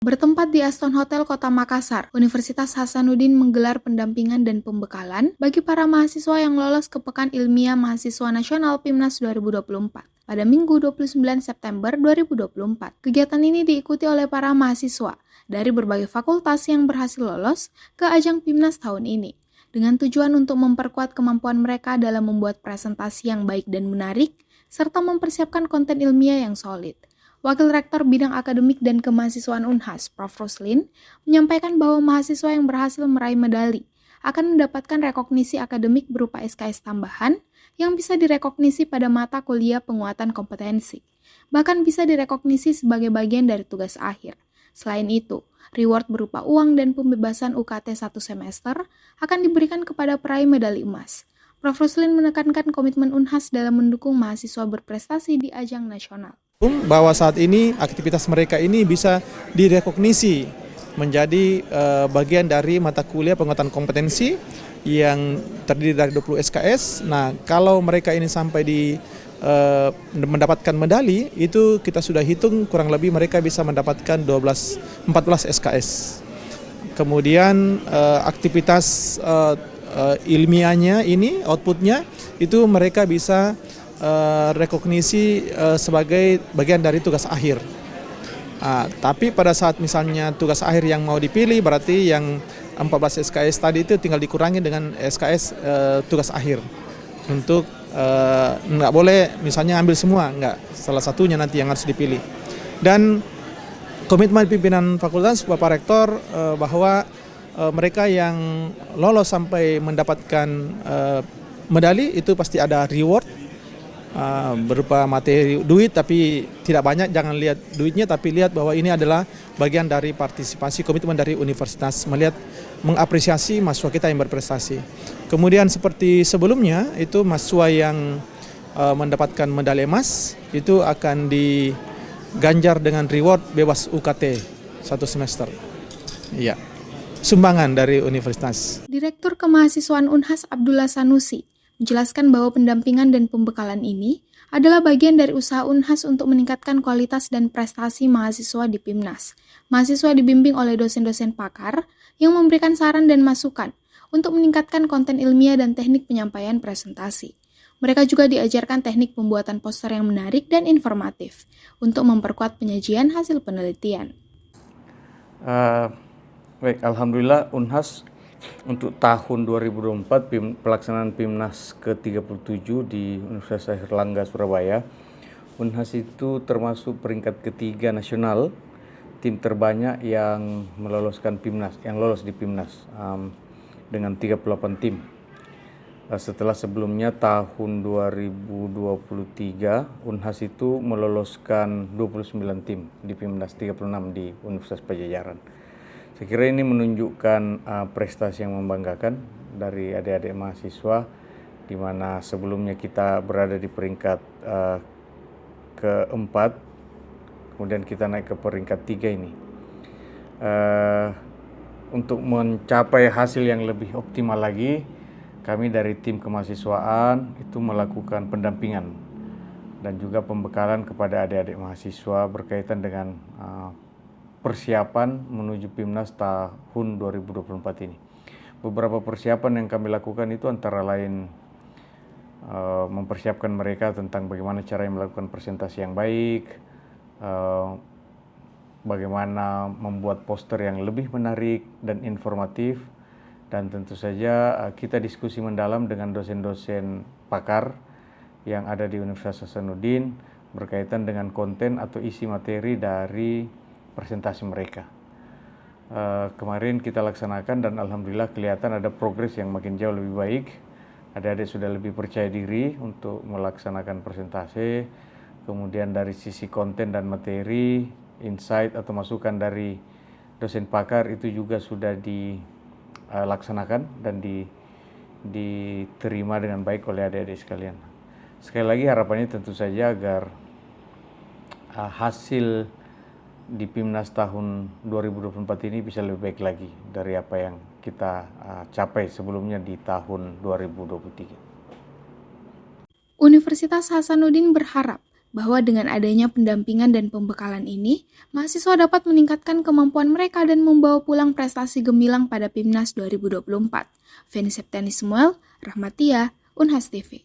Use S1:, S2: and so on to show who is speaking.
S1: Bertempat di Aston Hotel Kota Makassar, Universitas Hasanuddin menggelar pendampingan dan pembekalan bagi para mahasiswa yang lolos ke Pekan Ilmiah Mahasiswa Nasional PIMNAS 2024 pada Minggu 29 September 2024. Kegiatan ini diikuti oleh para mahasiswa dari berbagai fakultas yang berhasil lolos ke ajang PIMNAS tahun ini, dengan tujuan untuk memperkuat kemampuan mereka dalam membuat presentasi yang baik dan menarik, serta mempersiapkan konten ilmiah yang solid. Wakil Rektor Bidang Akademik dan Kemahasiswaan Unhas, Prof. Ruslin, menyampaikan bahwa mahasiswa yang berhasil meraih medali akan mendapatkan rekognisi akademik berupa SKS tambahan yang bisa direkognisi pada mata kuliah penguatan kompetensi, bahkan bisa direkognisi sebagai bagian dari tugas akhir. Selain itu, reward berupa uang dan pembebasan UKT 1 semester akan diberikan kepada peraih medali emas. Prof. Ruslin menekankan komitmen Unhas dalam mendukung mahasiswa berprestasi di ajang nasional.
S2: Bahwa saat ini aktivitas mereka ini bisa direkognisi menjadi bagian dari mata kuliah penguatan kompetensi yang terdiri dari 20 SKS. Nah, kalau mereka ini sampai mendapatkan medali, itu kita sudah hitung kurang lebih mereka bisa mendapatkan 14 SKS. Kemudian aktivitas ilmiahnya ini, outputnya, itu mereka bisa rekognisi sebagai bagian dari tugas akhir. Tapi pada saat misalnya tugas akhir yang mau dipilih, berarti yang 14 SKS tadi itu tinggal dikurangi dengan SKS tugas akhir. Untuk nggak boleh misalnya ambil semua, nggak, salah satunya nanti yang harus dipilih. Dan komitmen pimpinan fakultas Bapak Rektor bahwa mereka yang lolos sampai mendapatkan medali itu pasti ada reward berupa materi duit, tapi tidak banyak, jangan lihat duitnya tapi lihat bahwa ini adalah bagian dari partisipasi komitmen dari universitas melihat mengapresiasi mahasiswa kita yang berprestasi. Kemudian seperti sebelumnya itu mahasiswa yang mendapatkan medali emas itu akan diganjar dengan reward bebas UKT 1 semester. Iya. Sumbangan dari universitas.
S1: Direktur Kemahasiswaan Unhas Abdullah Sanusi menjelaskan bahwa pendampingan dan pembekalan ini adalah bagian dari usaha Unhas untuk meningkatkan kualitas dan prestasi mahasiswa di PIMNAS. Mahasiswa dibimbing oleh dosen-dosen pakar yang memberikan saran dan masukan untuk meningkatkan konten ilmiah dan teknik penyampaian presentasi. Mereka juga diajarkan teknik pembuatan poster yang menarik dan informatif untuk memperkuat penyajian hasil penelitian.
S3: Baik, Alhamdulillah Unhas untuk tahun 2024 pelaksanaan PIMNAS ke-37 di Universitas Airlangga Surabaya, Unhas itu termasuk peringkat ketiga nasional, tim terbanyak yang meloloskan PIMNAS, yang lolos di PIMNAS dengan 38 tim. Setelah sebelumnya tahun 2023 Unhas itu meloloskan 29 tim di PIMNAS, 36 di Universitas Padjadjaran. Saya kira ini menunjukkan prestasi yang membanggakan dari adik-adik mahasiswa, di mana sebelumnya kita berada di peringkat keempat, kemudian kita naik ke peringkat 3 ini. Untuk mencapai hasil yang lebih optimal lagi, kami dari tim kemahasiswaan itu melakukan pendampingan dan juga pembekalan kepada adik-adik mahasiswa berkaitan dengan persiapan menuju PIMNAS tahun 2024 ini. Beberapa persiapan yang kami lakukan itu antara lain mempersiapkan mereka tentang bagaimana cara melakukan presentasi yang baik, bagaimana membuat poster yang lebih menarik dan informatif, dan tentu saja kita diskusi mendalam dengan dosen-dosen pakar yang ada di Universitas Hasanuddin berkaitan dengan konten atau isi materi dari presentasi mereka. Kemarin kita laksanakan dan alhamdulillah kelihatan ada progres yang makin jauh lebih baik. Adik-adik sudah lebih percaya diri untuk melaksanakan presentasi. Kemudian dari sisi konten dan materi, insight atau masukan dari dosen pakar itu juga sudah dilaksanakan dan diterima dengan baik oleh adik-adik sekalian. Sekali lagi harapannya tentu saja agar hasil di PIMNAS tahun 2024 ini bisa lebih baik lagi dari apa yang kita capai sebelumnya di tahun 2023.
S1: Universitas Hasanuddin berharap bahwa dengan adanya pendampingan dan pembekalan ini, mahasiswa dapat meningkatkan kemampuan mereka dan membawa pulang prestasi gemilang pada PIMNAS 2024. Feni Septiani Samuel, Rahmatia, Unhas TV.